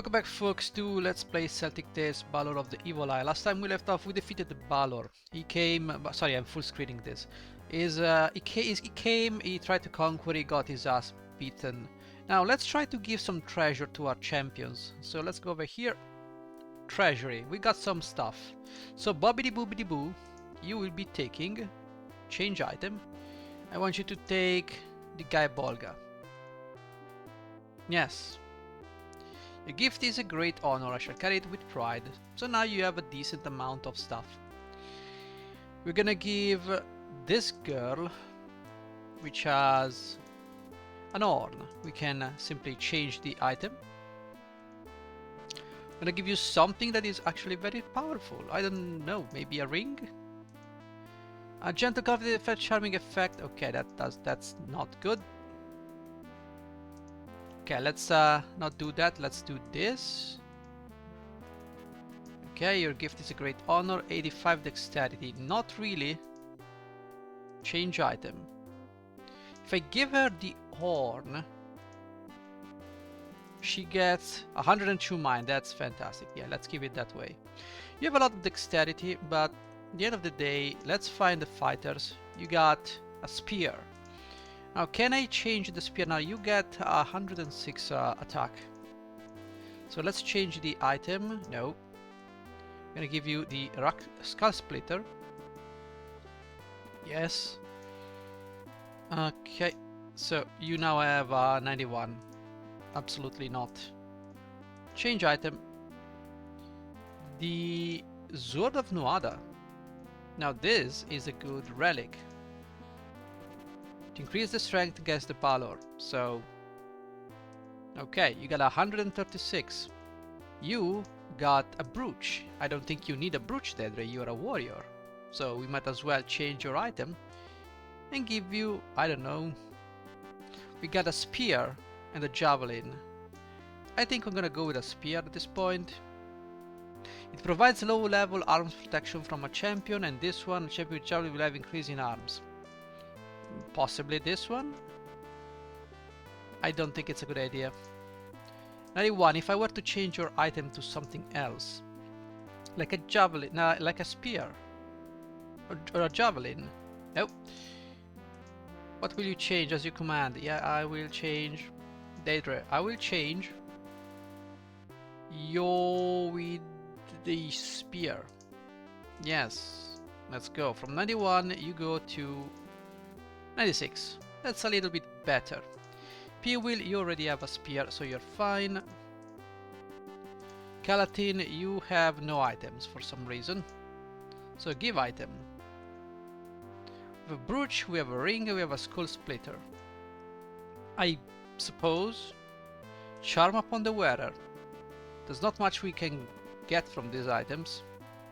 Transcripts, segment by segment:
Welcome back folks to Let's Play Celtic Tales Balor of the Evil Eye. Last time we left off, we defeated the Balor. He came, sorry, I'm full screening this. He tried to conquer, he got his ass beaten. Now let's try to give some treasure to our champions. So let's go over here. Treasury, we got some stuff. So bobbidi boobidi boo, you will be taking, change item. I want you to take the guy Bolga. Yes. Your gift is a great honor, I shall carry it with pride. So now you have a decent amount of stuff. We're gonna give this girl, which has an horn, we can simply change the item. I'm gonna give you something that is actually very powerful. I don't know, maybe a ring? A gentle confident effect, charming effect. Okay, that's not good. Okay, let's not do that. Let's do this. Okay, your gift is a great honor. 85 dexterity. Not really. Change item. If I give her the horn, she gets 102 mind. That's fantastic. Yeah, let's keep it that way. You have a lot of dexterity, but at the end of the day, let's find the fighters. You got a spear. Now, can I change the spear? Now, you get 106 attack. So let's change the item. No. I'm gonna give you the skull splitter. Yes. Okay. So you now have 91. Absolutely not. Change item. The Sword of Nuada. Now this is a good relic. To increase the strength against the Balor. So, okay, you got 136. You got a brooch. I don't think you need a brooch, Dedre. You're a warrior. So we might as well change your item and give you, I don't know. We got a spear and a javelin. I think I'm gonna go with a spear at this point. It provides low level arms protection from a champion, and this one, champion with javelin, will have increase in arms. Possibly this one. I don't think it's a good idea. 91. If I were to change your item to something else, like a javelin, like a spear, or a javelin. Nope. What will you change as you command? Yeah, I will change. Daedra, I will change your with the spear. Yes. Let's go. From 91, you go to 96. That's a little bit better. P-Will, you already have a spear, so you're fine. Calatin, you have no items for some reason. So give item. We have a brooch, we have a ring, we have a skull splitter. I suppose charm upon the wearer. There's not much we can get from these items.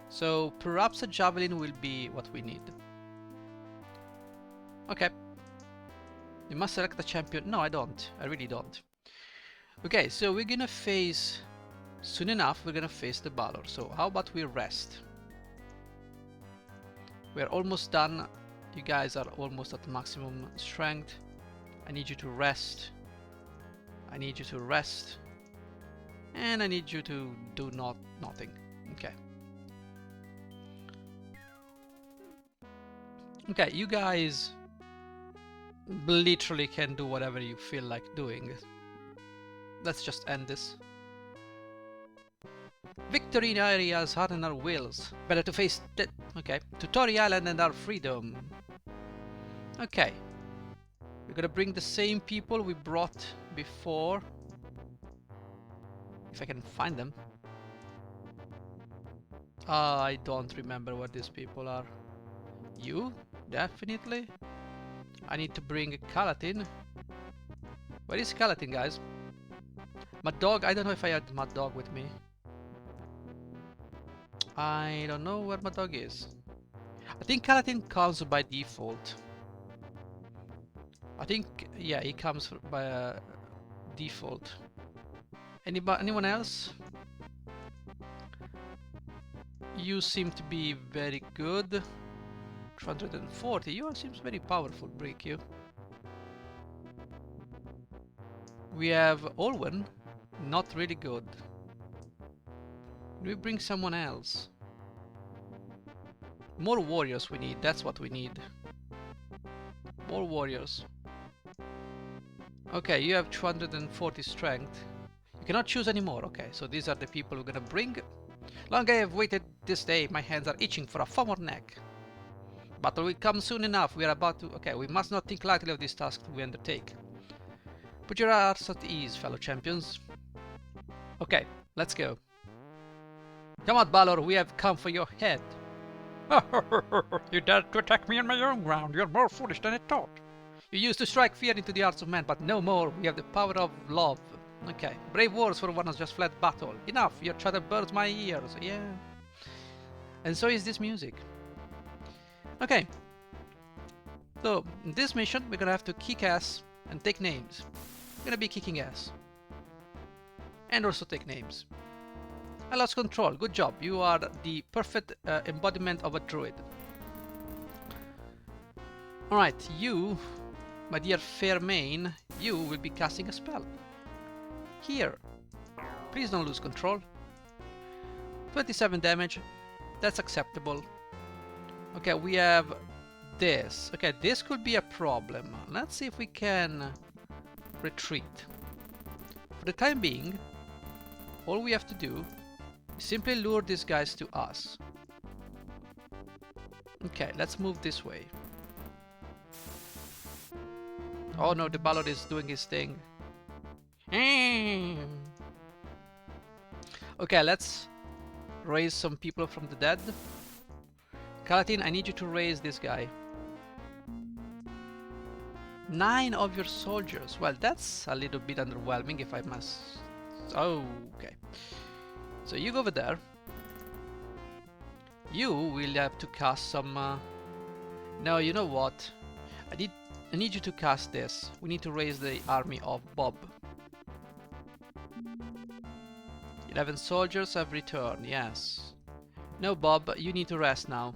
So perhaps a javelin will be what we need. Okay. You must select a champion. No, I don't. I really don't. Okay, so we're gonna face... Soon enough, we're gonna face the Balor. So how about we rest? We're almost done. You guys are almost at maximum strength. I need you to rest. I need you to rest. And I need you to do nothing. Okay. Okay, you guys literally can do whatever you feel like doing. Let's just end this. Victory in areas harden our wills. Better to face the... Okay. To Tory Island and our freedom. Okay. We're gonna bring the same people we brought before. If I can find them. I don't remember what these people are. You? Definitely. I need to bring Calatin. Where is Calatin, guys? Mad Dog, I don't know if I had Mad Dog with me. I don't know where Mad Dog is. I think Calatin comes by default. I think, yeah, he comes by default. Anyone else? You seem to be very good. 240. You seems very powerful, Brick. You. We have Olwen, not really good. Do we bring someone else? More warriors we need, that's what we need. More warriors. Okay, you have 240 strength. You cannot choose anymore. Okay, so these are the people we're gonna bring. Long I have waited this day, my hands are itching for a former neck. Battle will come soon enough, we are about to... Okay, we must not think lightly of this task we undertake. Put your hearts at ease, fellow champions. Okay, let's go. Come on, Balor, we have come for your head. You dared to attack me on my own ground, you're more foolish than I thought. You used to strike fear into the hearts of men, but no more, we have the power of love. Okay, brave words for one who's just fled battle. Enough, your chatter burns my ears, yeah. And so is this music. Okay. So, in this mission, we're gonna have to kick ass and take names. We're gonna be kicking ass. And also take names. I lost control, good job. You are the perfect embodiment of a druid. Alright, you, my dear Fairmain, you will be casting a spell. Here. Please don't lose control. 27 damage. That's acceptable. Okay, we have this. Okay, this could be a problem. Let's see if we can retreat. For the time being, all we have to do is simply lure these guys to us. Okay, let's move this way. Oh no, the Balor is doing his thing. Okay, let's raise some people from the dead. Calatin, I need you to raise this guy. 9 of your soldiers. Well, that's a little bit underwhelming if I must... Oh, okay. So you go over there. You will have to cast some... No, you know what? I need you to cast this. We need to raise the army of Bob. 11 soldiers have returned, yes. No, Bob, you need to rest now.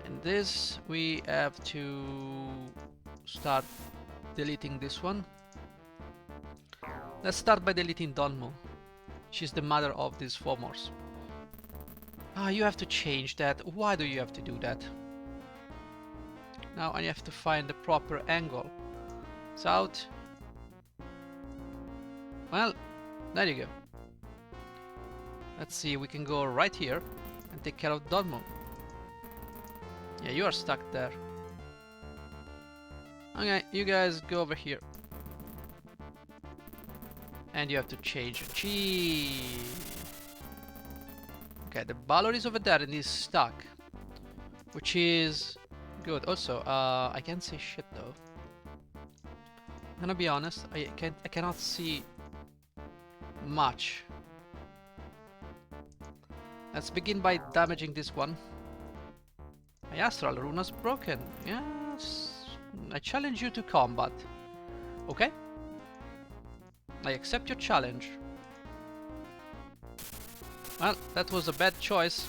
And this, we have to start deleting this one. Let's start by deleting Donmo. She's the mother of these Fomors. Ah, you have to change that. Why do you have to do that? Now I have to find the proper angle. South. Well, there you go. Let's see, we can go right here and take care of Donmo. Yeah, you are stuck there. Okay, you guys go over here. And you have to change G. Okay, the Balor is over there and he's stuck. Which is good. Also, I can't see shit though. I'm gonna be honest, I cannot see much. Let's begin by damaging this one. My astral rune is broken. Yes. I challenge you to combat. Okay? I accept your challenge. Well, that was a bad choice.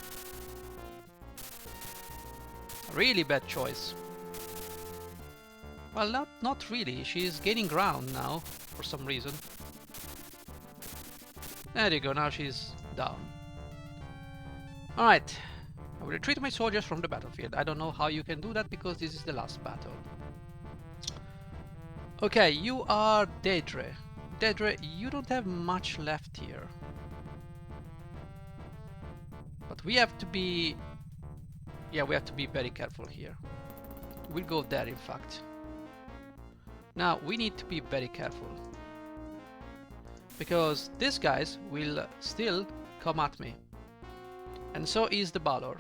A really bad choice. Well, not really. She's gaining ground now, for some reason. There you go, now she's down. Alright. I will retreat my soldiers from the battlefield. I don't know how you can do that because this is the last battle. Okay, you are Daedre. Daedre, you don't have much left here. But we have to be... Yeah, we have to be very careful here. We'll go there, in fact. Now, we need to be very careful. Because these guys will still come at me. And so is the Balor.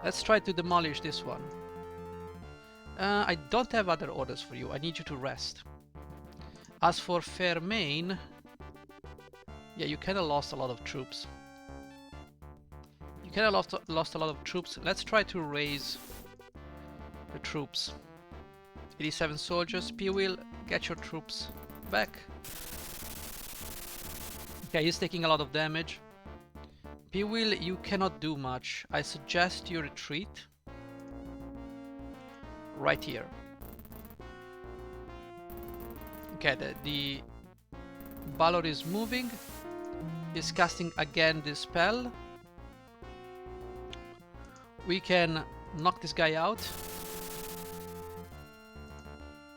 Let's try to demolish this one. I don't have other orders for you. I need you to rest. As for Fairmain... Yeah, you kinda lost a lot of troops. You kinda lost a lot of troops. Let's try to raise the troops. 87 soldiers. P-Will, get your troops back. Okay, he's taking a lot of damage. P-Will, you cannot do much. I suggest you retreat. Right here. Okay, Balor is moving. Is casting again this spell. We can knock this guy out.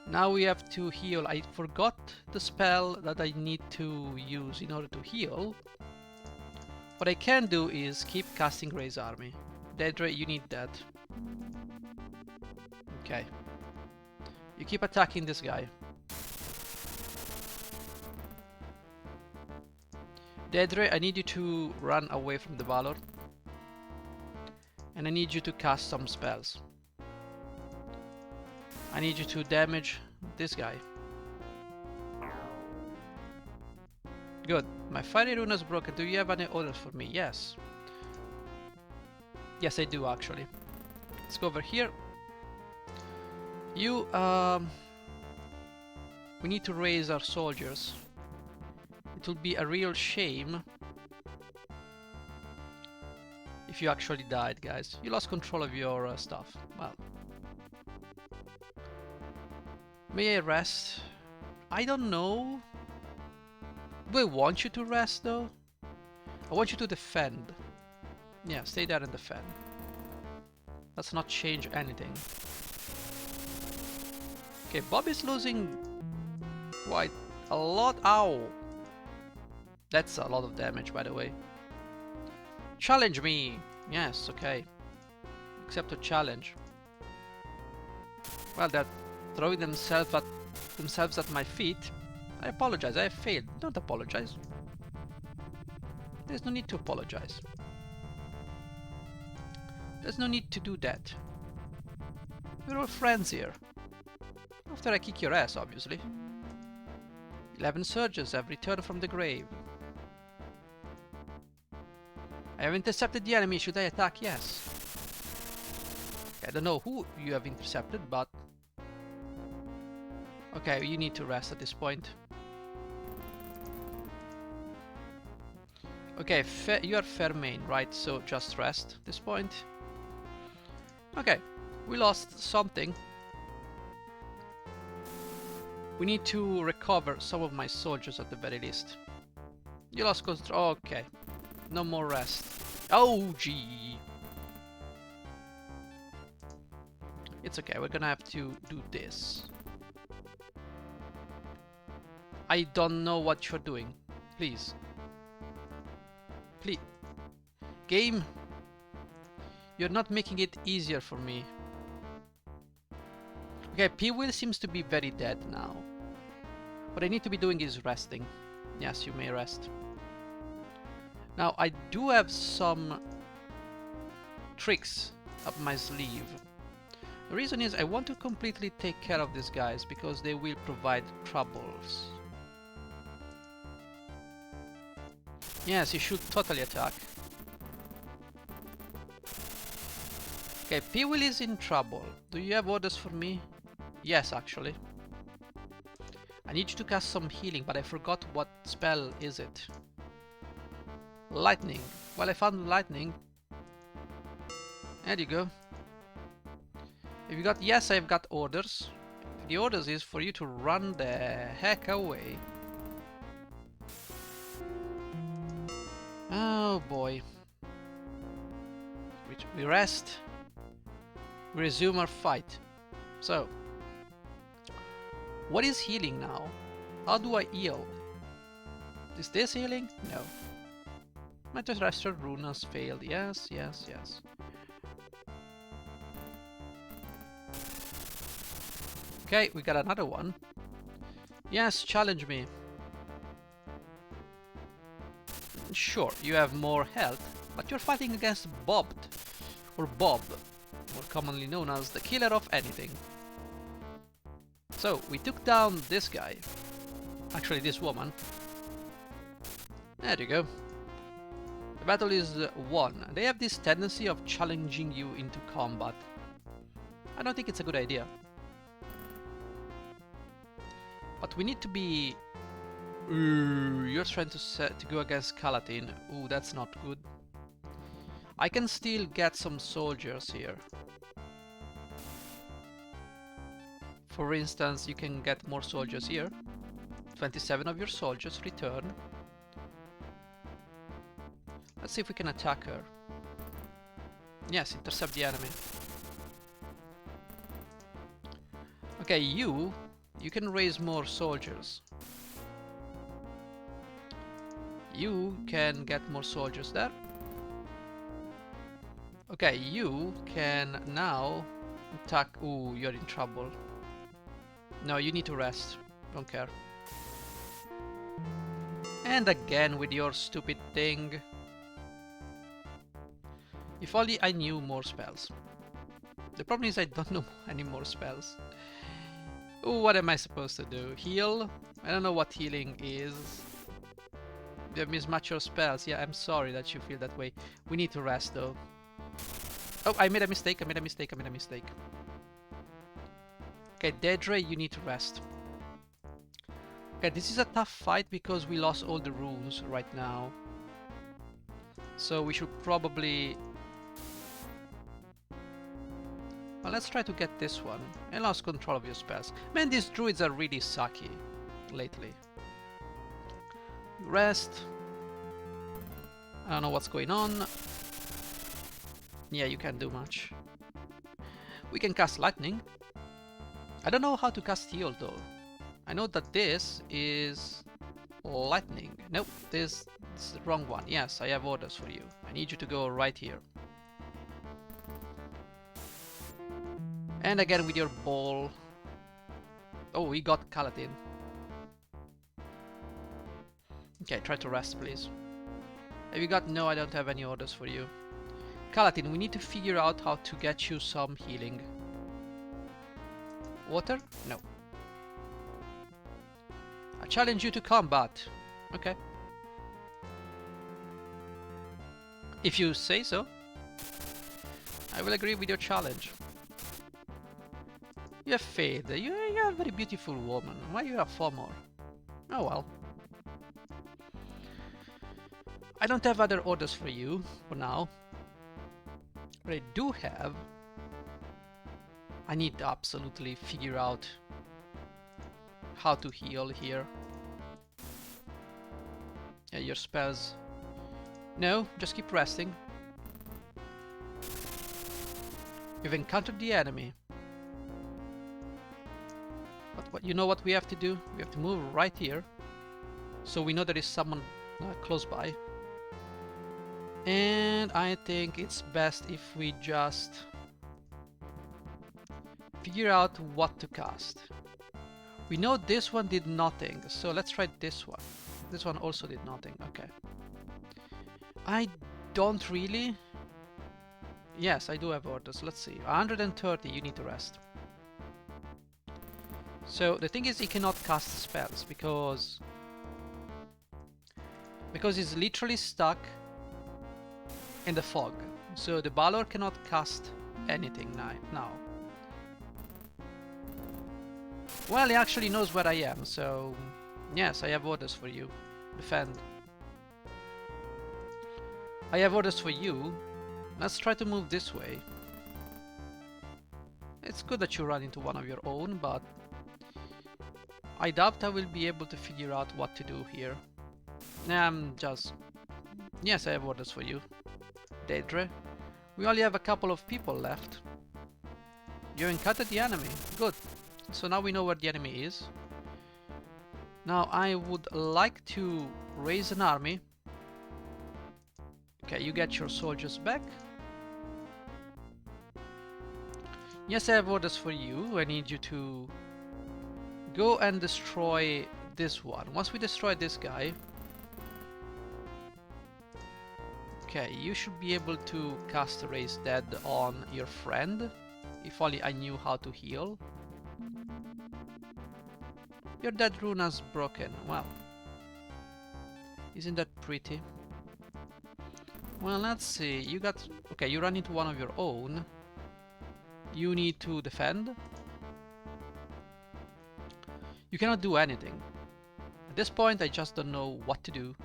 Now we have to heal. I forgot the spell that I need to use in order to heal. What I can do is keep casting Raise Army. Daedra, you need that. Okay. You keep attacking this guy. Daedra, I need you to run away from the Balor. And I need you to cast some spells. I need you to damage this guy. Good. My fiery rune is broken. Do you have any orders for me? Yes. Yes, I do actually. Let's go over here. You, we need to raise our soldiers. It will be a real shame if you actually died, guys. You lost control of your stuff. Well. May I rest? I don't know. Do I want you to rest though? I want you to defend. Yeah, stay there and defend. Let's not change anything. Okay, Bob is losing quite a lot. Ow! That's a lot of damage, by the way. Challenge me! Yes, okay. Accept a challenge. Well, they're throwing themselves at my feet. I apologize, I have failed. Don't apologize. There's no need to apologize. There's no need to do that. We're all friends here. After I kick your ass, obviously. 11 surges have returned from the grave. I have intercepted the enemy. Should I attack? Yes. I don't know who you have intercepted, but... Okay, you need to rest at this point. Okay, you are Fairmain, right? So just rest at this point. Okay, we lost something. We need to recover some of my soldiers at the very least. You lost control. Okay, no more rest. Oh, gee. It's okay, we're gonna have to do this. I don't know what you're doing. Please. Please. Game. You're not making it easier for me. Okay, P-Will seems to be very dead now. What I need to be doing is resting. Yes, you may rest. Now, I do have some tricks up my sleeve. The reason is I want to completely take care of these guys because they will provide troubles. Yes, you should totally attack. Okay, P-Will is in trouble. Do you have orders for me? Yes, actually. I need you to cast some healing, but I forgot what spell is it. Lightning. Well, I found lightning. There you go. If you got... Yes, I've got orders. The orders is for you to run the heck away. Oh boy. We rest. We resume our fight. So, what is healing now? How do I heal? Is this healing? No. My terrestrial rune has failed. Yes, yes, yes. Okay, we got another one. Yes, challenge me. Sure, you have more health, but you're fighting against Bob, more commonly known as the killer of anything. So, we took down this guy. Actually, this woman. There you go. The battle is won. They have this tendency of challenging you into combat. I don't think it's a good idea. But we need to be... you're trying to go against Calatin. Ooh, that's not good. I can still get some soldiers here. For instance, you can get more soldiers here. 27 of your soldiers return. Let's see if we can attack her. Yes, intercept the enemy. Okay, you can raise more soldiers. You can get more soldiers there. Okay, you can now attack. Ooh, you're in trouble. No, you need to rest. Don't care. And again with your stupid thing. If only I knew more spells. The problem is I don't know any more spells. Ooh, what am I supposed to do? Heal? I don't know what healing is. You mismatch your spells. Yeah, I'm sorry that you feel that way. We need to rest though. Oh, I made a mistake. Okay, Dedre, you need to rest. Okay, this is a tough fight because we lost all the runes right now. So we should probably... Well, let's try to get this one. And lost control of your spells. Man, these druids are really sucky lately. Rest. I don't know what's going on. Yeah, you can't do much. We can cast lightning. I don't know how to cast heal though. I know that this is lightning. Nope, this is the wrong one. Yes, I have orders for you. I need you to go right here. And again with your ball. Oh, we got Calatin. Okay, try to rest, please. Have you got... No, I don't have any orders for you. Calatin, we need to figure out how to get you some healing. Water? No. I challenge you to combat. Okay. If you say so. I will agree with your challenge. You have failed. You're a very beautiful woman. Why you have 4 more? Oh well. I don't have other orders for you for now. But I do have... I need to absolutely figure out how to heal here. Yeah, your spells... No, just keep resting. You've encountered the enemy. But what, you know what we have to do? We have to move right here. So we know there is someone close by. And I think it's best if we just figure out what to cast. We know this one did nothing, so let's try this one. This one also did nothing, okay. I don't really... Yes, I do have orders, let's see. 130, you need to rest. So the thing is he cannot cast spells because he's literally stuck in the fog. So the Balor cannot cast anything now. Well, he actually knows where I am, so yes, I have orders for you. Defend. I have orders for you. Let's try to move this way. It's good that you run into one of your own, but I doubt I will be able to figure out what to do here. Yes, I have orders for you. Daedra. We only have a couple of people left. You encountered the enemy. Good. So now we know where the enemy is. Now I would like to raise an army. Okay, you get your soldiers back. Yes, I have orders for you. I need you to go and destroy this one. Once we destroy this guy... Okay, you should be able to cast Raise Dead on your friend. If only I knew how to heal. Your dead rune has broken. Well, isn't that pretty? Well, let's see. You got... Okay, you run into one of your own. You need to defend. You cannot do anything. At this point, I just don't know what to do.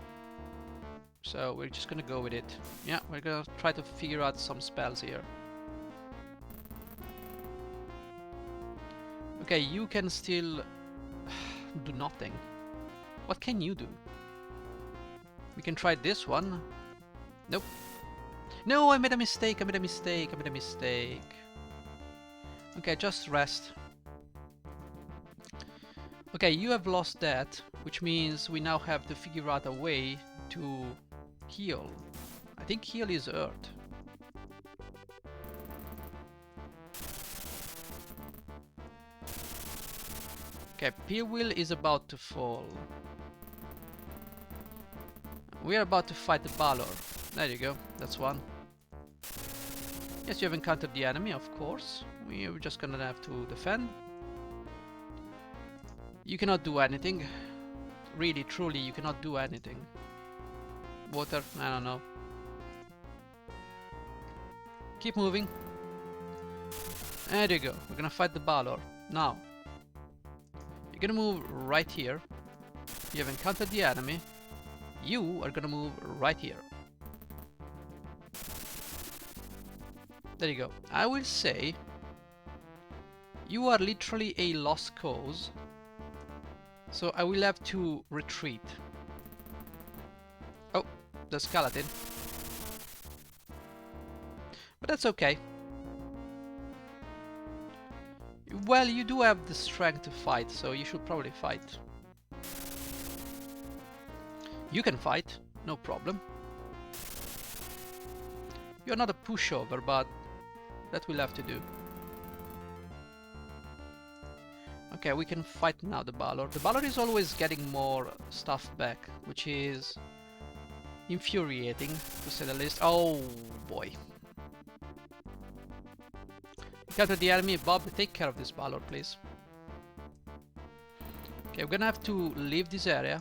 So we're just gonna go with it. Yeah, we're gonna try to figure out some spells here. Okay, you can still do nothing. What can you do? We can try this one. Nope. No, I made a mistake. I made a mistake. I made a mistake. Okay, just rest. Okay, you have lost that, which means we now have to figure out a way to heal. I think heal is Earth. Okay, Peelwheel is about to fall. We are about to fight the Balor. There you go, that's one. Yes, you have encountered the enemy, of course. We're just gonna have to defend. You cannot do anything. Really, truly, you cannot do anything. Water, I don't know. Keep moving. There you go, we're gonna fight the Balor. Now, you're gonna move right here. You have encountered the enemy. You are gonna move right here. There you go. I will say you are literally a lost cause, so I will have to retreat. Oh, the skeleton. But that's okay. Well, you do have the strength to fight, so you should probably fight. You can fight, no problem. You're not a pushover, but that will have to do. Okay, we can fight now the Balor. The Balor is always getting more stuff back, which is infuriating, to say the least. Oh boy. Encounter the enemy. Bob, take care of this Balor, please. Okay, we're gonna have to leave this area.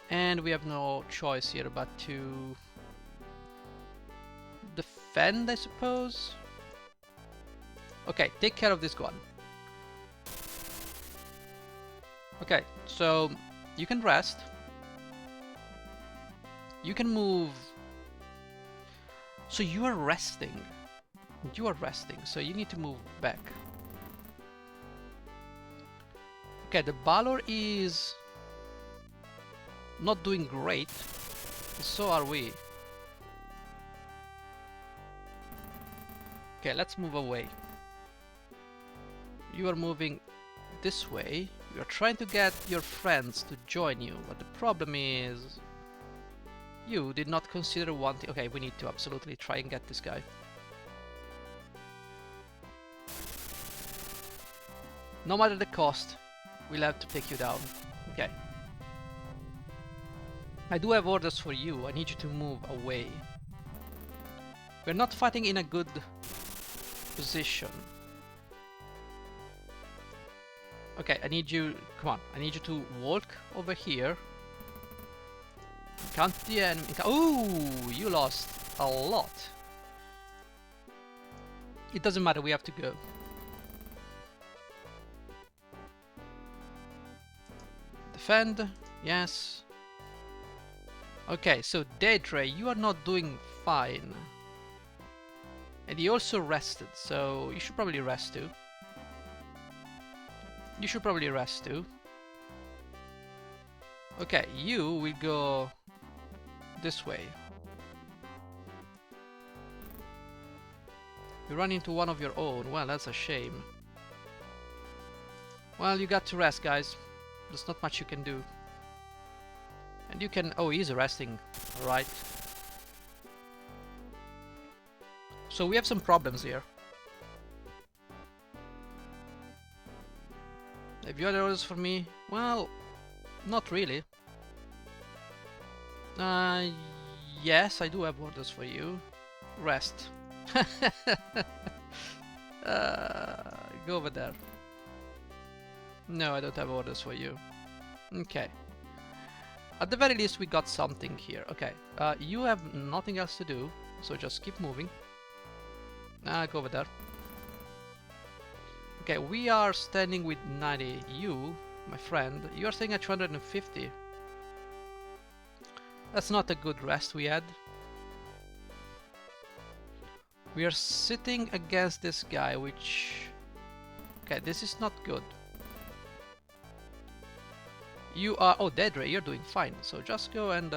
And we have no choice here but to defend, I suppose. Okay, take care of this one. Okay, so you can rest. You can move. So you are resting. You are resting, so you need to move back. Okay, the Balor is not doing great. So are we. Okay, let's move away. You are moving this way. You are trying to get your friends to join you, but the problem is you did not consider one thing. Okay, we need to absolutely try and get this guy. No matter the cost, we'll have to take you down. Okay. I do have orders for you. I need you to move away. We're not fighting in a good position. Okay, I need you, come on, I need you to walk over here. Count the enemy. Ooh, you lost a lot. It doesn't matter, we have to go. Defend, yes. Okay, so Daedra, you are not doing fine. And you also rested, so you should probably rest too. You should probably rest too. Okay, you will go this way. You run into one of your own. Well, that's a shame. Well, you got to rest, guys. There's not much you can do. And you can... Oh, he's resting. Alright. So we have some problems here. Have you other orders for me? Well, not really. Yes, I do have orders for you. Rest. Go over there. No, I don't have orders for you. Okay. At the very least, we got something here. Okay. You have nothing else to do, so just keep moving. Go over there. Okay, we are standing with 90. You, my friend, you are staying at 250. That's not a good rest we had. We are sitting against this guy, which... Okay, this is not good. You are... Oh, Dedre, you're doing fine. So just go and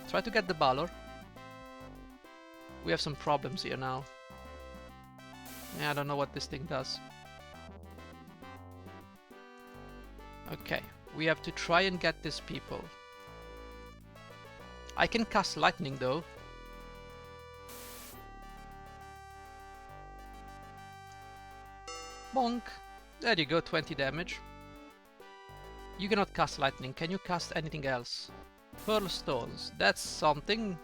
try to get the Balor. We have some problems here now. Yeah, I don't know what this thing does. Okay, we have to try and get these people. I can cast lightning though. Bonk! There you go, 20 damage. You cannot cast lightning. Can you cast anything else? Pearl stones. That's something.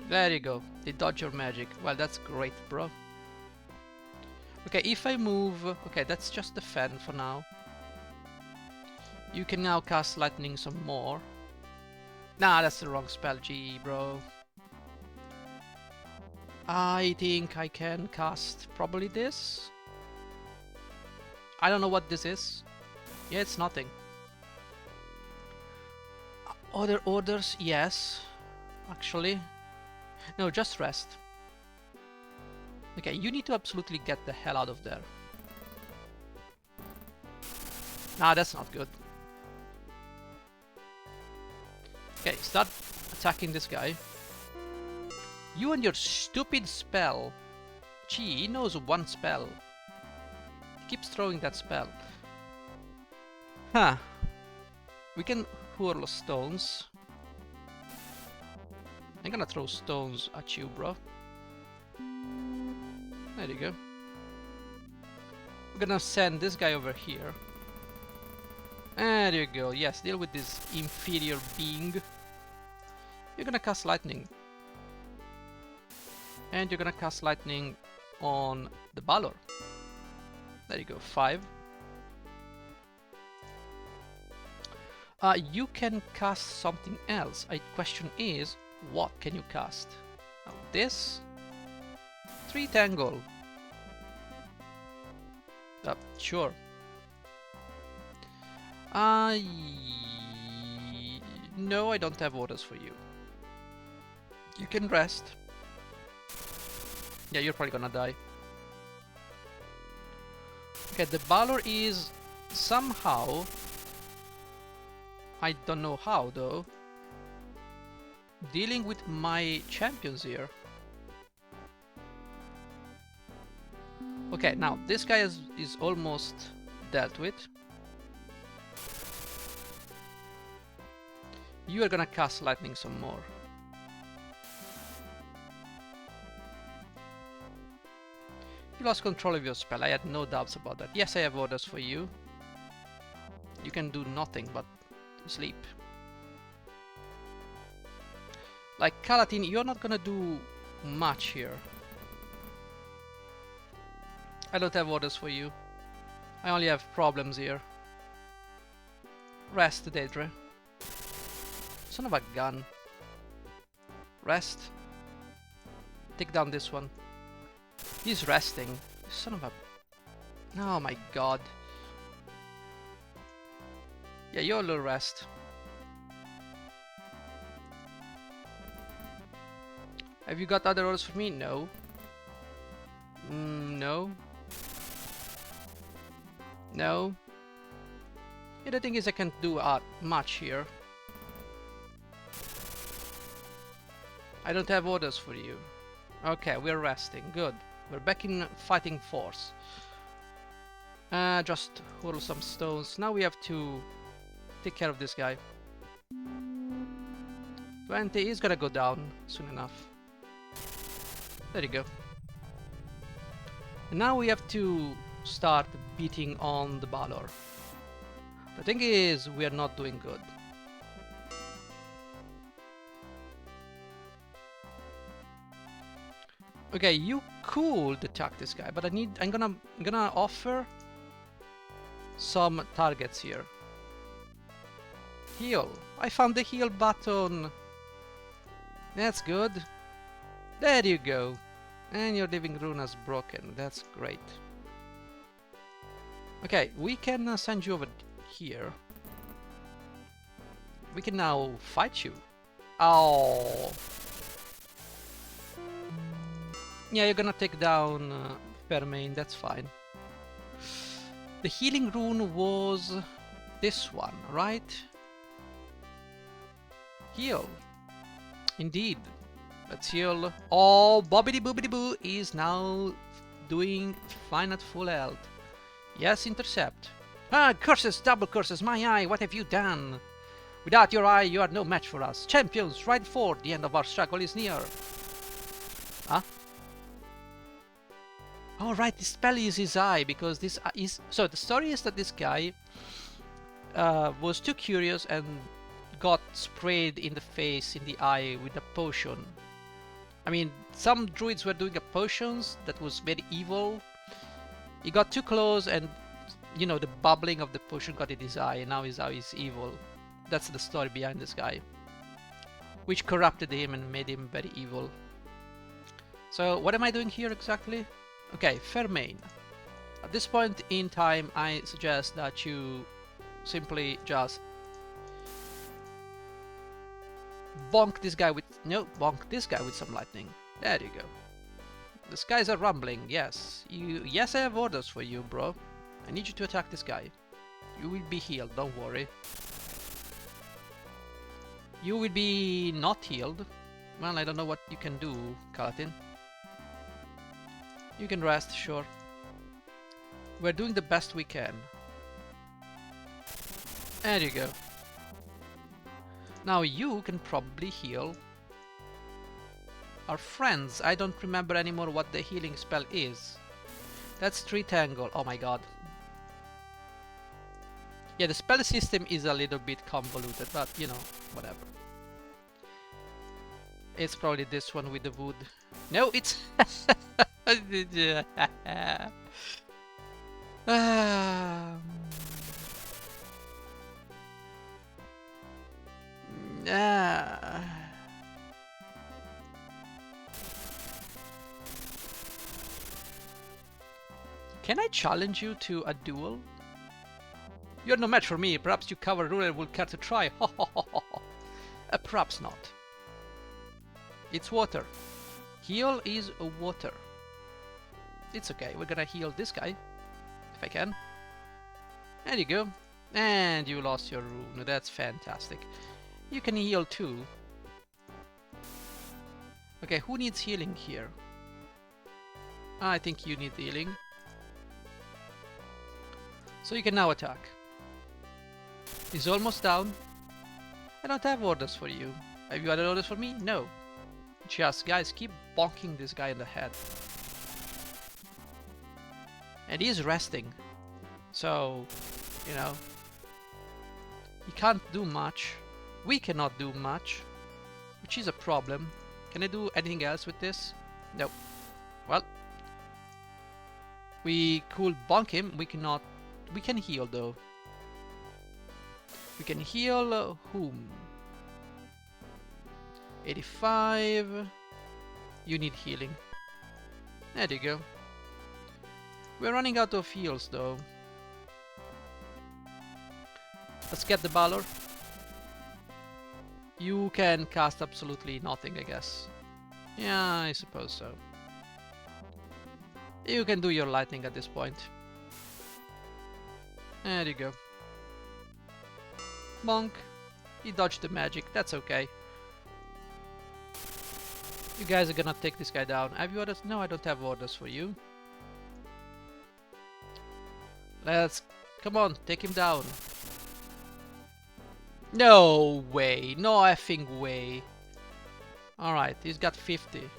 There you go. They dodge your magic. Well, that's great, bro. Okay, if I move... Okay, that's just the fan for now. You can now cast lightning some more. Nah, that's the wrong spell. Gee, bro. I think I can cast probably this. I don't know what this is. Yeah, it's nothing. Other orders? Yes. Actually. No, just rest. Okay, you need to absolutely get the hell out of there. Nah, that's not good. Okay, start attacking this guy. You and your stupid spell. Gee, he knows one spell. He keeps throwing that spell. Huh. We can hurl stones. I'm gonna throw stones at you, bro. There you go. We're gonna send this guy over here. There you go. Yes, deal with this inferior being. You're gonna cast lightning. And you're gonna cast lightning on the Balor. There you go, 5. You can cast something else. Question is, what can you cast? Now this 3 tangle. Sure. No, I don't have orders for you. You can rest. Yeah, you're probably gonna die. Okay, the Balor is somehow, I don't know how though, dealing with my champions here. Okay, now this guy is almost dealt with. You are gonna cast lightning some more. You lost control of your spell. I had no doubts about that. Yes, I have orders for you. You can do nothing but sleep. Like Calatin, you're not gonna do much here. I don't have orders for you. I only have problems here. Rest, Daedra. Son of a gun. Rest. Take down this one. He's resting. Son of a... Oh my god. Yeah, you're a little rest. Have you got other orders for me? No. No. No. Yeah, the thing is I can't do much here. I don't have orders for you. Okay, we're resting. Good. We're back in fighting force. Just hurl some stones. Now we have to take care of this guy. 20 is gonna go down soon enough. There you go. And now we have to start beating on the Balor. The thing is, we are not doing good. Okay, you could attack this guy, but I'm gonna offer some targets here. Heal. I found the heal button. That's good. There you go. And your living rune is broken. That's great. Okay, we can send you over here. We can now fight you. Oh. Yeah, you're gonna take down Permain, that's fine. The healing rune was this one, right? Heal. Indeed. Let's heal. Oh, Bobbidi Boobidi Boo is now doing fine at full health. Yes, intercept. Ah, curses, double curses, my eye, what have you done? Without your eye, you are no match for us. Champions, ride forth, the end of our struggle is near. Huh? Oh, right, the spell is his eye, because this is... So, the story is that this guy was too curious and got sprayed in the face, in the eye, with a potion. I mean, some druids were doing potions that was very evil. He got too close and, you know, the bubbling of the potion got in his eye, and now his eye is evil. That's the story behind this guy, which corrupted him and made him very evil. So what am I doing here exactly? Okay, Fermain. At this point in time, I suggest that you simply just bonk this guy with... No, bonk this guy with some lightning. There you go. The skies are rumbling, yes. Yes, I have orders for you, bro. I need you to attack this guy. You will be healed, don't worry. You will be not healed. Well, I don't know what you can do, Kalatin. You can rest, sure. We're doing the best we can. There you go. Now you can probably heal our friends. I don't remember anymore what the healing spell is. That's Tritangle. Oh my god. Yeah, the spell system is a little bit convoluted, but you know, whatever. It's probably this one with the wood. No, it's... Can I challenge you to a duel? You're no match for me. Perhaps you cover rule and will care to try. Perhaps not. It's water. Heal is water. It's okay. We're gonna heal this guy. If I can. There you go. And you lost your rune. That's fantastic. You can heal too. Okay, who needs healing here? I think you need healing. So you can now attack. He's almost down. I don't have orders for you. Have you other orders for me? No. Just, guys, keep bonking this guy in the head. And he's resting. So, you know, he can't do much. We cannot do much, which is a problem. Can I do anything else with this? No. Well, we could bonk him. We cannot. We can heal though. We can heal whom? 85. You need healing. There you go. We're running out of heals though. Let's get the Balor. You can cast absolutely nothing, I guess. Yeah, I suppose so. You can do your lightning at this point. There you go. Bonk. He dodged the magic, that's okay. You guys are gonna take this guy down. Have you orders? No, I don't have orders for you. Let's... Come on, take him down. No way. No effing way. Alright, he's got 50.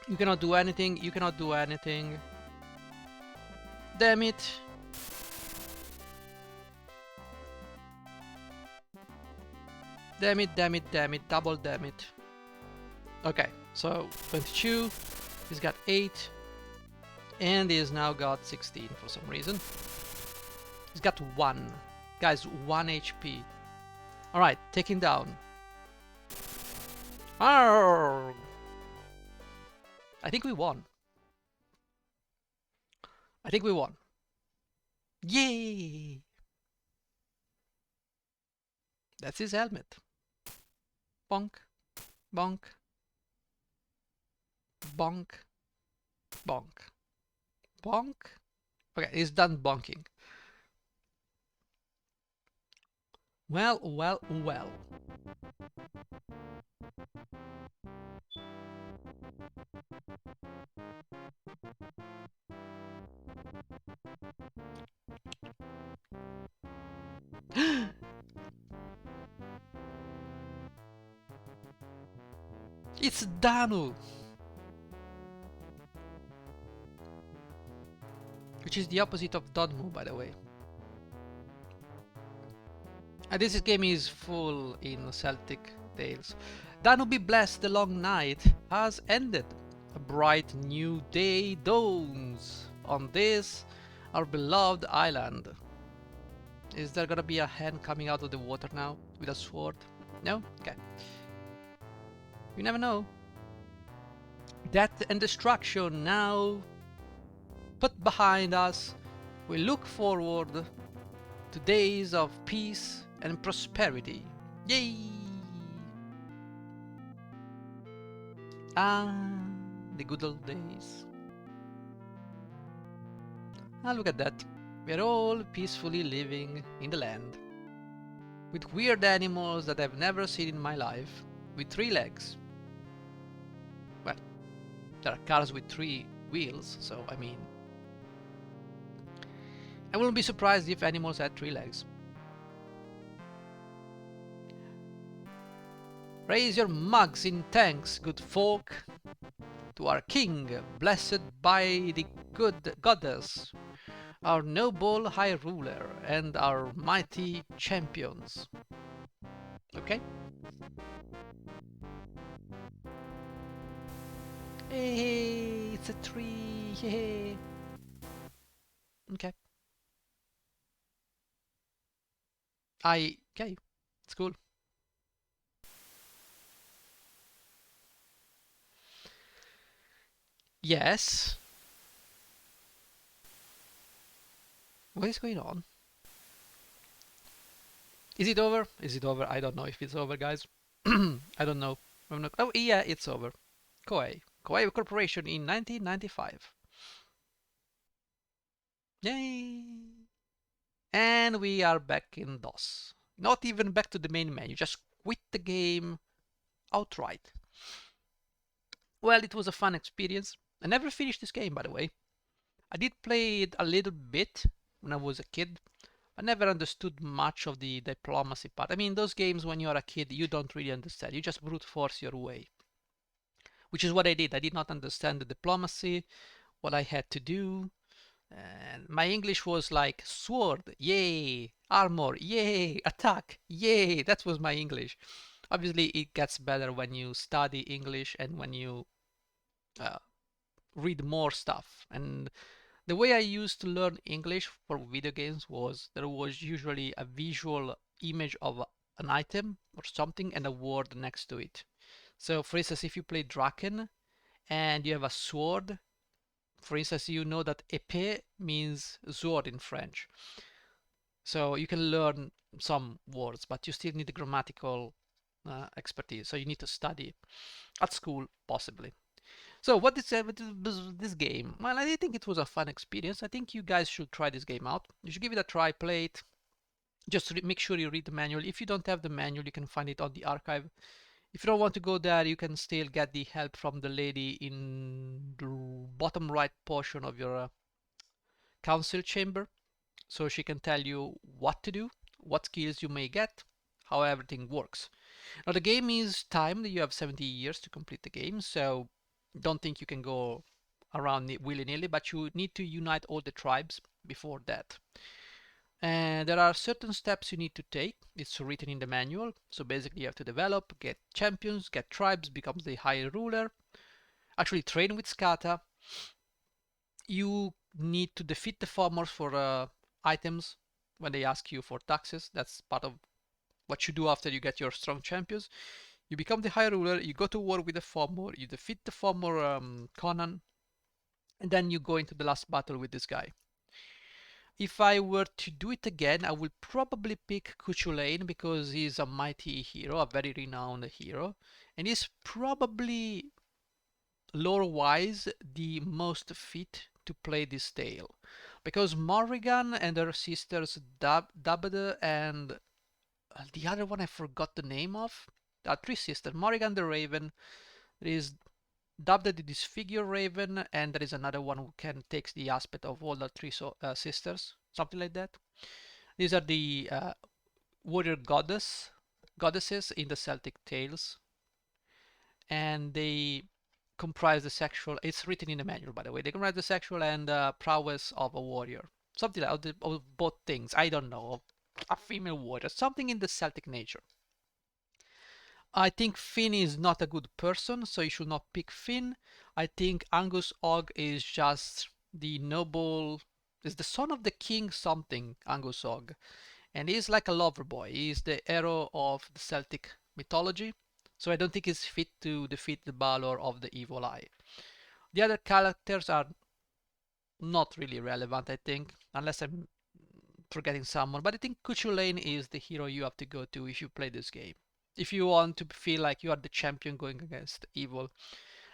You cannot do anything. You cannot do anything. Damn it. Damn it, damn it, damn it. Double damn it. Okay, so 22. He's got 8. And he's now got 16 for some reason. He's got 1. Guys, 1 HP. Alright, take him down. Arrgh. I think we won. I think we won. Yay! That's his helmet. Bonk. Bonk. Bonk, bonk, bonk. Okay, he's done bonking. Well, well, well. It's Danu, which is the opposite of Dodmu, by the way. And this game is full in Celtic Tales. Danu be blessed, the long night has ended. A bright new day dawns on this, our beloved island. Is there gonna be a hand coming out of the water now with a sword? No? Okay. You never know. Death and destruction now put behind us. We look forward to days of peace and prosperity. Yay! Ah, the good old days. Ah, look at that. We're all peacefully living in the land. With weird animals that I've never seen in my life. With 3 legs. Well, there are cars with 3 wheels, so I mean... I wouldn't be surprised if animals had 3 legs. Raise your mugs in thanks, good folk, to our king, blessed by the good goddess, our noble high ruler, and our mighty champions. Okay? Hey, it's a tree. Hey. Okay. Okay. It's cool. Yes. What is going on? Is it over? Is it over? I don't know if it's over, guys. I don't know. I'm not... Oh, yeah, it's over. Koei. Koei Corporation in 1995. Yay! And we are back in DOS. Not even back to the main menu, just quit the game outright. Well, it was a fun experience. I never finished this game, by the way. I did play it a little bit when I was a kid. I never understood much of the diplomacy part. I mean, those games when you're a kid, you don't really understand. You just brute force your way. Which is what I did. I did not understand the diplomacy, what I had to do. And my English was like sword, yay, armor, yay, attack, yay. That was my English. Obviously, it gets better when you study English and when you uh, read more stuff. And the way I used to learn English for video games was there was usually a visual image of an item or something and a word next to it. So, for instance, if you play Draken and you have a sword, for instance, you know that épée means sword in French. So you can learn some words, but you still need the grammatical expertise. So you need to study at school, possibly. So what is this game? Well, I think it was a fun experience. I think you guys should try this game out. You should give it a try, play it. Just make sure you read the manual. If you don't have the manual, you can find it on the archive. If you don't want to go there, you can still get the help from the lady in the bottom right portion of your council chamber. So she can tell you what to do, what skills you may get, how everything works. Now the game is timed. You have 70 years to complete the game, so don't think you can go around willy-nilly, but you need to unite all the tribes before that. And there are certain steps you need to take. It's written in the manual. So basically you have to develop, get champions, get tribes, become the high ruler, actually train with Skata. You need to defeat the farmers for items when they ask you for taxes. That's part of what you do after you get your strong champions. You become the high ruler, you go to war with the farmer, you defeat the farmer Conan, and then you go into the last battle with this guy. If I were to do it again, I would probably pick Cuchulainn because he's a mighty hero, a very renowned hero, and he's probably lore-wise the most fit to play this tale, because Morrigan and her sisters Dubbed and the other one I forgot the name of. There are three sisters: Morrigan the Raven, there is Dubbed the Disfigure Raven, and there is another one who can take the aspect of all the three sisters, something like that. These are the warrior goddesses in the Celtic Tales, and they comprise the sexual. It's written in the manual, by the way. They comprise the sexual and prowess of a warrior, something like of both things. I don't know, a female warrior, something in the Celtic nature. I think Finn is not a good person, so you should not pick Finn. I think Angus Og is just the noble, is the son of the king something, Angus Og. And he's like a lover boy. He's the hero of the Celtic mythology. So I don't think he's fit to defeat the Balor of the Evil Eye. The other characters are not really relevant, I think, unless I'm forgetting someone. But I think Cuchulainn is the hero you have to go to if you play this game. If you want to feel like you are the champion going against evil.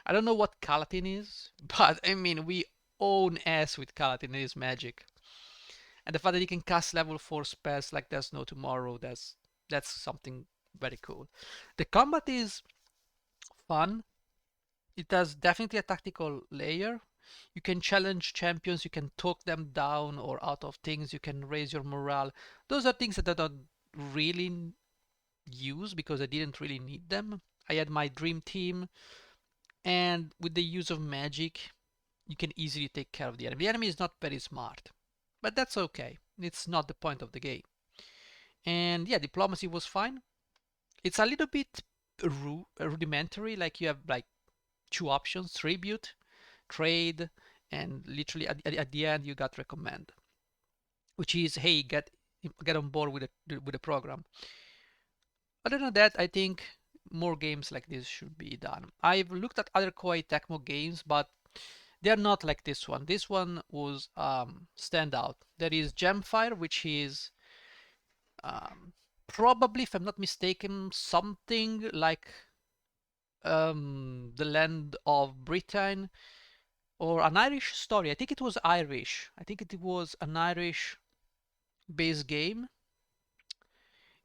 I don't know what Calatin is, but I mean, we own S with Calatin and his magic. And the fact that he can cast level 4 spells like there's no tomorrow, that's something very cool. The combat is fun. It has definitely a tactical layer. You can challenge champions, you can talk them down or out of things, you can raise your morale. Those are things that I don't really use because I didn't really need them. I had my dream team, and with the use of magic, you can easily take care of the enemy. The enemy is not very smart, but that's okay. It's not the point of the game. And yeah, diplomacy was fine. It's a little bit rudimentary, like you have like two options: tribute, trade, and literally at the end you got recommend, which is hey, get on board with the program. Other than that, I think more games like this should be done. I've looked at other Koei Tecmo games, but they're not like this one. This one was standout. There is Gemfire, which is probably, if I'm not mistaken, something like the land of Britain or an Irish story. I think it was Irish. I think it was an Irish based game,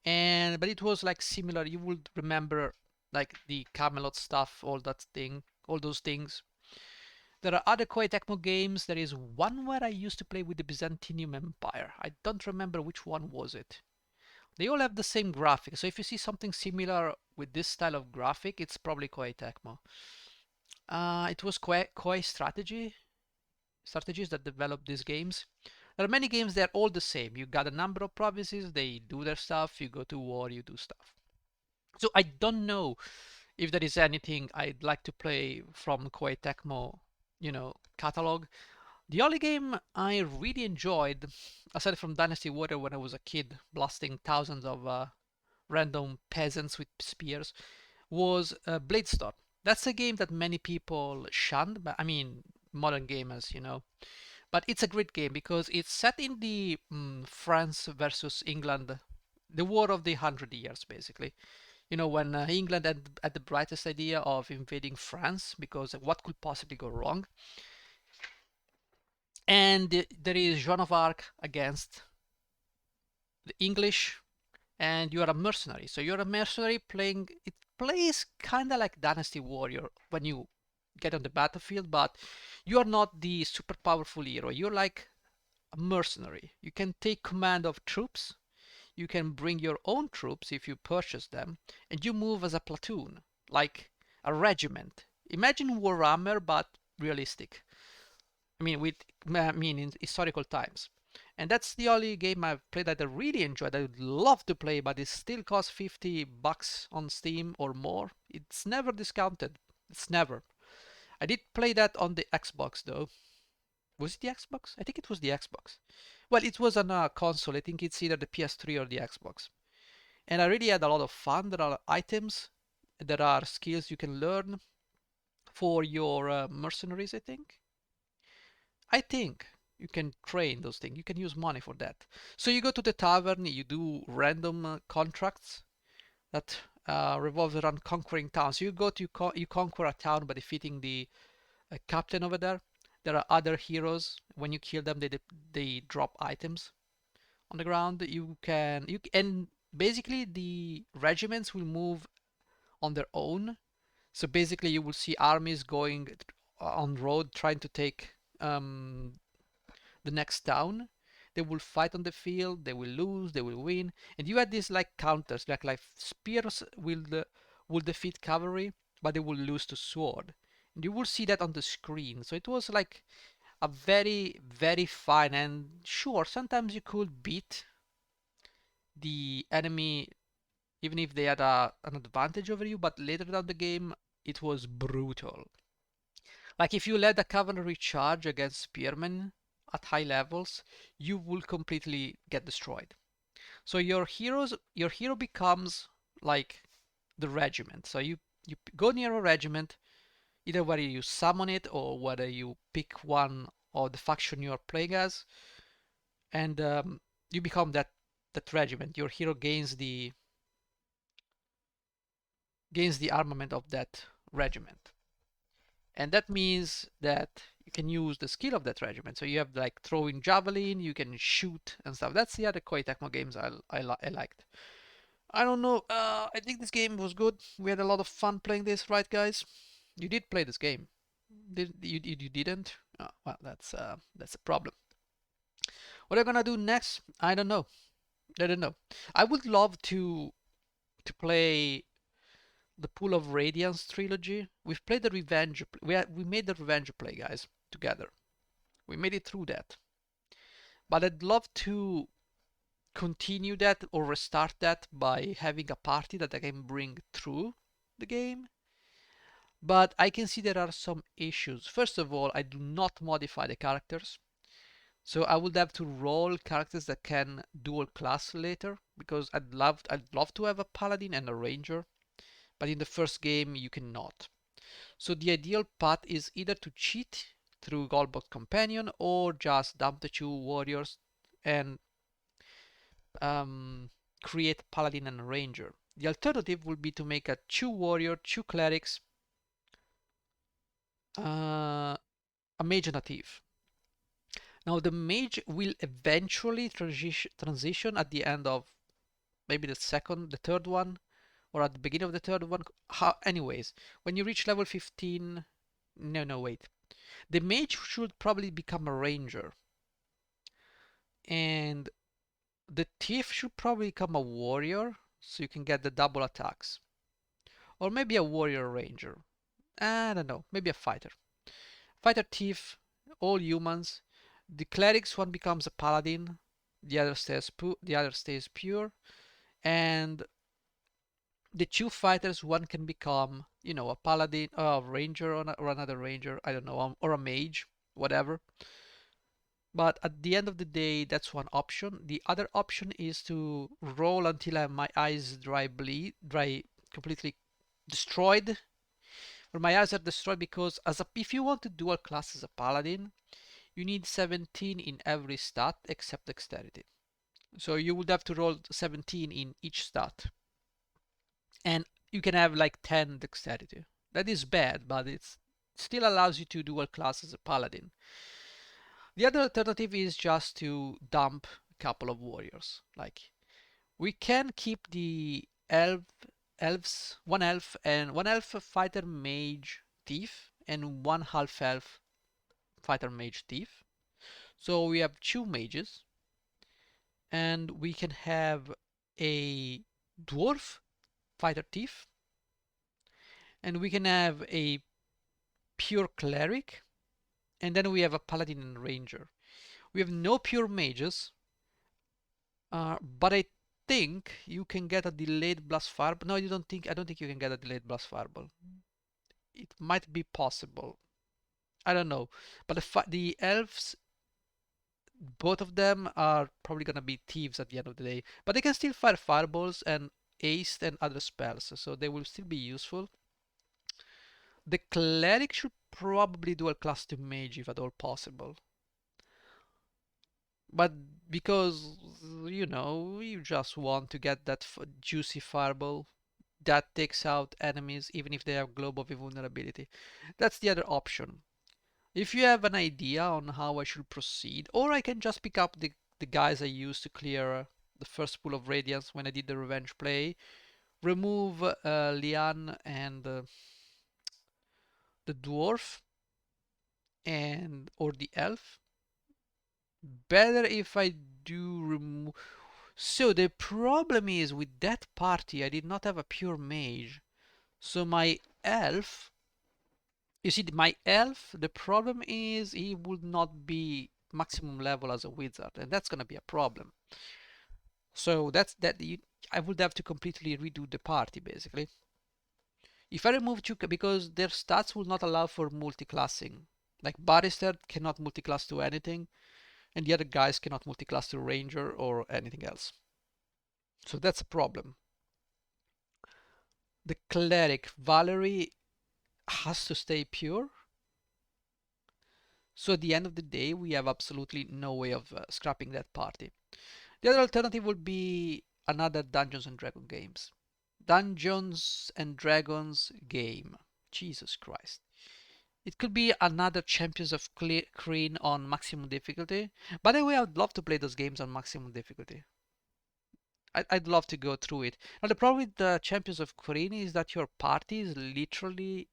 and but it was like similar. You would remember like the Camelot stuff, all those things. There are other Koei Tecmo games. There is one where I used to play with the Byzantium Empire. I don't remember which one was it. They all have the same graphic, so if you see something similar with this style of graphic, it's probably Koei Tecmo. It was Koei Strategies that developed these games. There are many games, they're all the same. You got a number of provinces, they do their stuff, you go to war, you do stuff. So I don't know if there is anything I'd like to play from Koei Tecmo, catalog. The only game I really enjoyed, aside from Dynasty Warrior when I was a kid, blasting thousands of random peasants with spears, was Bladestorm. That's a game that many people shunned, but I mean, modern gamers, But it's a great game because it's set in the France versus England, the War of the 100 Years, basically. When England had the brightest idea of invading France, because what could possibly go wrong? And there is Joan of Arc against the English, and you are a mercenary. So you're a mercenary playing. It plays kind of like Dynasty Warrior when you get on the battlefield, but you are not the super powerful hero. You're like a mercenary. You can take command of troops. You can bring your own troops if you purchase them, and you move as a platoon, like a regiment. Imagine Warhammer, but realistic. In historical times. And that's the only game I've played that I really enjoyed. I would love to play, but it still costs $50 on Steam or more. It's never discounted. It's never. I did play that on the Xbox though. Was it the Xbox? I think it was the Xbox. Well, it was on a console. I think it's either the PS3 or the Xbox. And I really had a lot of fun. There are items, there are skills you can learn for your mercenaries, I think you can train those things. You can use money for that. So you go to the tavern, you do random contracts that revolves around conquering towns. You go to you conquer a town by defeating the captain over there. There are other heroes. When you kill them, they drop items on the ground. And basically the regiments will move on their own. So basically, you will see armies going on road trying to take the next town. They will fight on the field. They will lose. They will win. And you had these like counters, like spears will defeat cavalry, but they will lose to sword. And you will see that on the screen. So it was like a very fine, and sure, sometimes you could beat the enemy even if they had an advantage over you, but later down the game it was brutal. Like if you led a cavalry charge against spearmen at high levels, you will completely get destroyed. So your hero becomes like the regiment. So you go near a regiment, either whether you summon it or whether you pick one of the faction you are playing as, and you become that regiment. Your hero gains the armament of that regiment. And that means that you can use the skill of that regiment. So you have like throwing javelin, you can shoot and stuff. That's the other Koei Tecmo games I liked. I don't know. I think this game was good. We had a lot of fun playing this, right, guys? You did play this game. You didn't? Oh, well, that's a problem. What am I gonna do next? I don't know. I don't know. I would love to play the Pool of Radiance trilogy. We've played the Revenge. We made the Revenge play, guys, together. We made it through that. But I'd love to continue that or restart that by having a party that I can bring through the game. But I can see there are some issues. First of all, I do not modify the characters. So I would have to roll characters that can dual class later because I'd love to have a paladin and a ranger, but in the first game you cannot. So the ideal path is either to cheat through Golbot Companion or just dump the two warriors and um, create Paladin and Ranger. The alternative would be to make a two warrior, two clerics, a mage and a thief. Now the mage will eventually transition at the end of maybe the third one, or at the beginning of the third one. Anyways, when you reach level 15, no, wait. The mage should probably become a ranger, and the thief should probably become a warrior, so you can get the double attacks. Or maybe a warrior ranger. I don't know, maybe a fighter. Fighter thief, all humans. The clerics one becomes a paladin, the other stays pure, and the two fighters one can become, a paladin, a ranger or another ranger, I don't know, or a mage, whatever. But at the end of the day, that's one option. The other option is to roll until my eyes dry completely destroyed. Or my eyes are destroyed because if you want to dual class as a paladin, you need 17 in every stat except dexterity. So you would have to roll 17 in each stat. And you can have like 10 dexterity. That is bad, but it still allows you to dual class as a paladin. The other alternative is just to dump a couple of warriors. Like we can keep the elves, one elf fighter mage thief and one half elf fighter mage thief. So we have two mages, and we can have a dwarf fighter thief, and we can have a pure cleric, and then we have a paladin and ranger. We have no pure mages, but I think you can get a delayed blast fireball. No, you don't think. I don't think you can get a delayed blast fireball. It might be possible. I don't know, but the elves, both of them are probably gonna be thieves at the end of the day. But they can still fire fireballs and ace and other spells, so they will still be useful. The cleric should probably dual class to mage if at all possible. But because you just want to get that juicy fireball, that takes out enemies even if they have globe of invulnerability. That's the other option. If you have an idea on how I should proceed, or I can just pick up the guys I used to clear the first pool of Radiance when I did the revenge play, remove Lian and the dwarf and or the elf. Better if I do remove. So the problem is with that party, I did not have a pure mage. So my elf, you see, my elf, the problem is he would not be maximum level as a wizard, and that's gonna be a problem. So that's that. I would have to completely redo the party basically. If I remove two, because their stats will not allow for multi-classing. Like Barrister cannot multi-class to anything, and the other guys cannot multi-class to Ranger or anything else. So that's a problem. The Cleric, Valerie, has to stay pure. So at the end of the day, we have absolutely no way of scrapping that party. The other alternative would be another Dungeons and Dragons games. Dungeons and Dragons game. Jesus Christ. It could be another Champions of Kryn on maximum difficulty. By the way, I would love to play those games on maximum difficulty. I'd love to go through it. Now, the problem with the Champions of Kryn is that your party is literally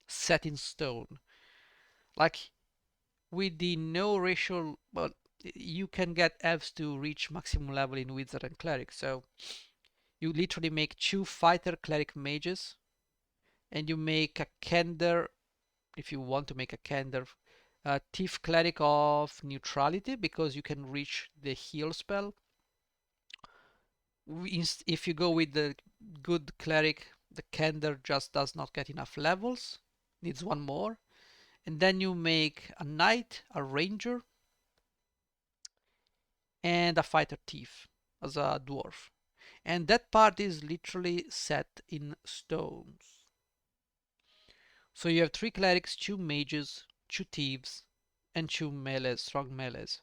set in stone. Like, with the no racial, well, you can get elves to reach maximum level in Wizard and Cleric. So, you literally make two fighter cleric mages, and you make a Kender, if you want to make a Kender, Thief Cleric of Neutrality, because you can reach the heal spell. If you go with the good Cleric, the Kender just does not get enough levels, needs one more. And then you make a Knight, a Ranger, and a Fighter Thief as a Dwarf. And that part is literally set in stones. So you have 3 clerics, 2 mages, 2 thieves, and 2 melees, strong melees.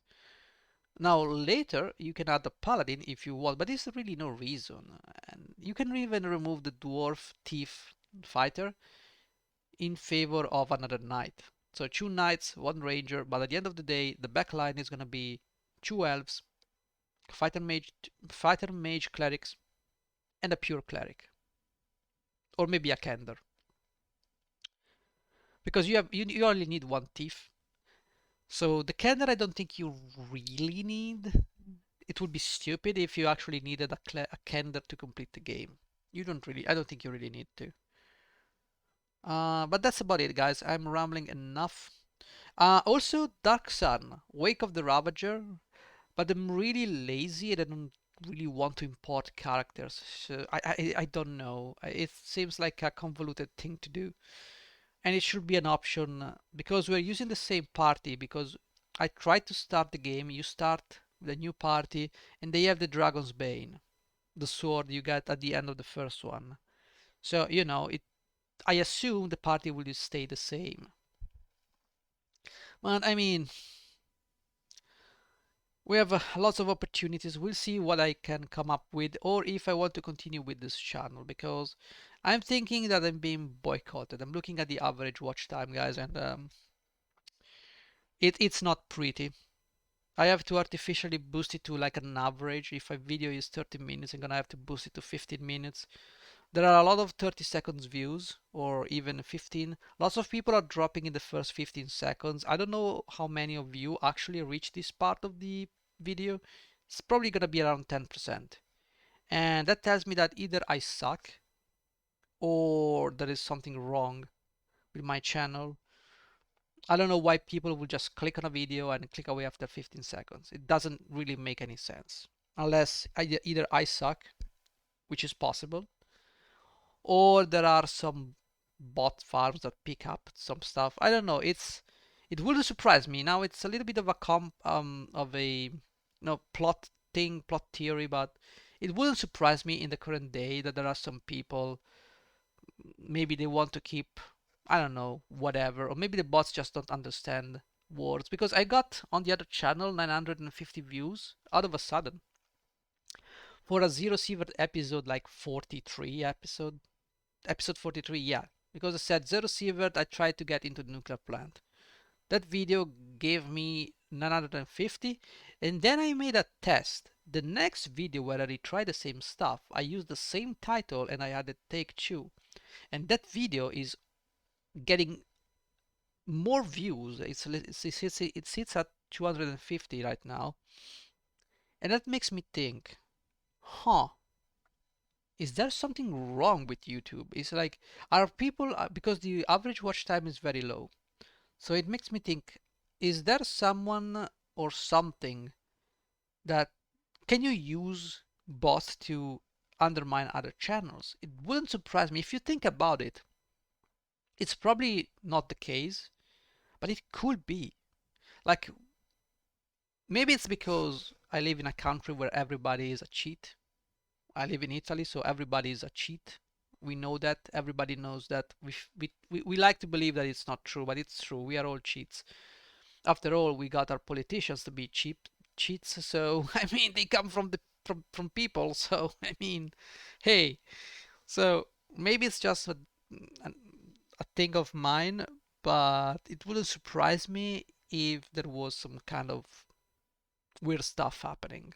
Now later you can add the paladin if you want, but there's really no reason. And you can even remove the dwarf, thief, fighter in favor of another knight. So 2 knights, 1 ranger, but at the end of the day the back line is gonna be 2 elves, fighter mage clerics, and a pure cleric. Or maybe a kender. Because you only need 1 thief. So the kender I don't think you really need. It would be stupid if you actually needed a kender to complete the game. I don't think you really need to. But that's about it, guys. I'm rambling enough. Also, Dark Sun, Wake of the Ravager, but I'm really lazy and I don't really want to import characters. So I don't know. It seems like a convoluted thing to do. And it should be an option because we're using the same party, because I tried to start the game, you start the new party, and they have the Dragon's Bane, the sword you get at the end of the first one. So, I assume the party will just stay the same. But I mean, we have lots of opportunities. We'll see what I can come up with, or if I want to continue with this channel, because I'm thinking that I'm being boycotted. I'm looking at the average watch time, guys, and it's not pretty. I have to artificially boost it to like an average. If a video is 30 minutes, I'm gonna have to boost it to 15 minutes. There are a lot of 30 seconds views or even 15. Lots of people are dropping in the first 15 seconds. I don't know how many of you actually reach this part of the video. It's probably gonna be around 10%. And that tells me that either I suck or there is something wrong with my channel. I don't know why people will just click on a video and click away after 15 seconds. It doesn't really make any sense. Unless either I suck, which is possible, or there are some bot farms that pick up some stuff. I don't know. It wouldn't surprise me. Now it's a little bit of a plot thing, plot theory, but it wouldn't surprise me in the current day that there are some people, maybe they want to keep, I don't know, whatever, or maybe the bots just don't understand words, because I got on the other channel 950 views out of a sudden for a Zero Sievert episode like 43 episode 43, yeah. Because I said Zero Sievert, I tried to get into the nuclear plant. That video gave me 950, and then I made a test. The next video where I retried the same stuff, I used the same title and I added take two. And that video is getting more views. It sits at 250 right now. And that makes me think, huh, is there something wrong with YouTube? It's like, are people, because the average watch time is very low. So it makes me think, is there someone or something that can you use bots to undermine other channels? It wouldn't surprise me. If you think about it, it's probably not the case, but it could be. Like, maybe it's because I live in a country where everybody is a cheat. I live in Italy, so everybody is a cheat. We know that. Everybody knows that. We like to believe that it's not true, but it's true. We are all cheats. After all, we got our politicians to be cheats. So I mean, they come from the from people. So I mean, hey. So maybe it's just a thing of mine, but it wouldn't surprise me if there was some kind of weird stuff happening.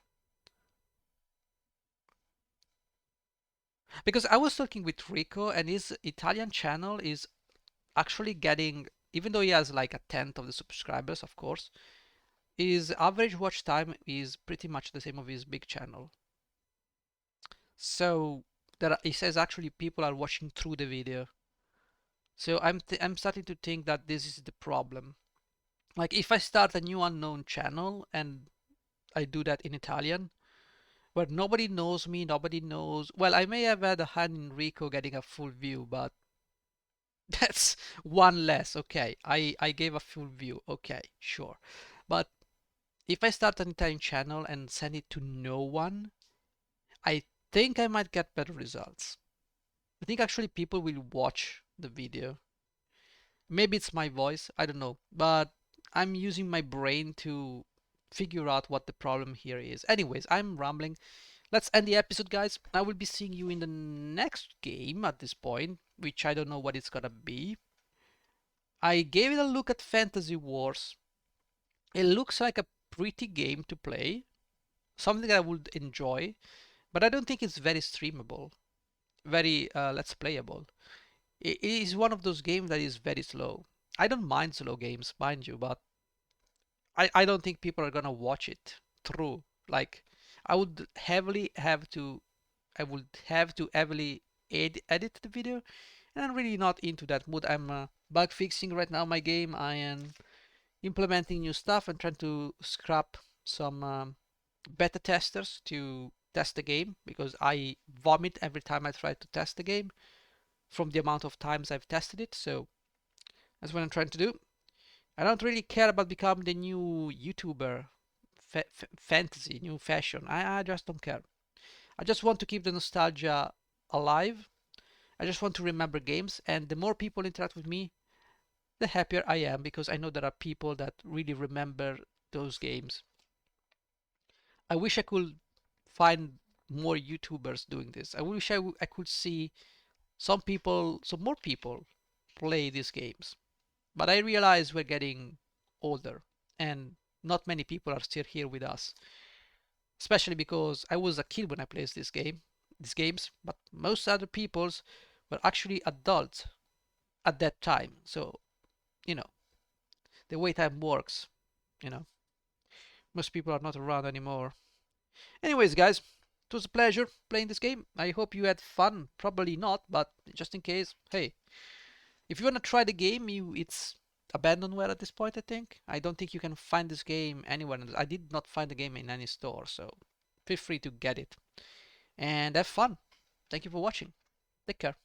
Because I was talking with Rico, and his Italian channel is actually getting, even though he has like a tenth of the subscribers, of course, his average watch time is pretty much the same of his big channel. So he says actually people are watching through the video. So I'm starting to think that this is the problem. Like if I start a new unknown channel and I do that in Italian, where nobody knows me, nobody knows. Well, I may have had a hand in Rico getting a full view, but that's one less. Okay, I gave a full view. Okay, sure. But if I start an Italian channel and send it to no one, I think I might get better results. I think actually people will watch the video. Maybe it's my voice, I don't know, but I'm using my brain to figure out what the problem here is. Anyways, I'm rambling. Let's end the episode, guys. I will be seeing you in the next game at this point, which I don't know what it's gonna be. I gave it a look at Fantasy Wars. It looks like a pretty game to play, something I would enjoy, but I don't think it's very streamable, very let's playable. It is one of those games that is very slow. I don't mind slow games, mind you, but I don't think people are gonna watch it through. Like I would heavily have to I would have to heavily edit the video, and I'm really not into that mood. I'm bug fixing right now my game. I am implementing new stuff and trying to scrap some beta testers to test the game because I vomit every time I try to test the game from the amount of times I've tested it. So that's what I'm trying to do. I don't really care about becoming the new YouTuber fantasy, new fashion. I just don't care. I just want to keep the nostalgia alive. I just want to remember games, and the more people interact with me, the happier I am because I know there are people that really remember those games. I wish I could find more YouTubers doing this. I wish I could see some more people play these games. But I realize we're getting older and not many people are still here with us. Especially because I was a kid when I played these games, but most other peoples were actually adults at that time. So, you know, the way time works, you know, most people are not around anymore. Anyways, guys, it was a pleasure playing this game. I hope you had fun. Probably not, but just in case, hey, if you want to try the game, it's abandonware at this point, I think. I don't think you can find this game anywhere. I did not find the game in any store, so feel free to get it. And have fun. Thank you for watching. Take care.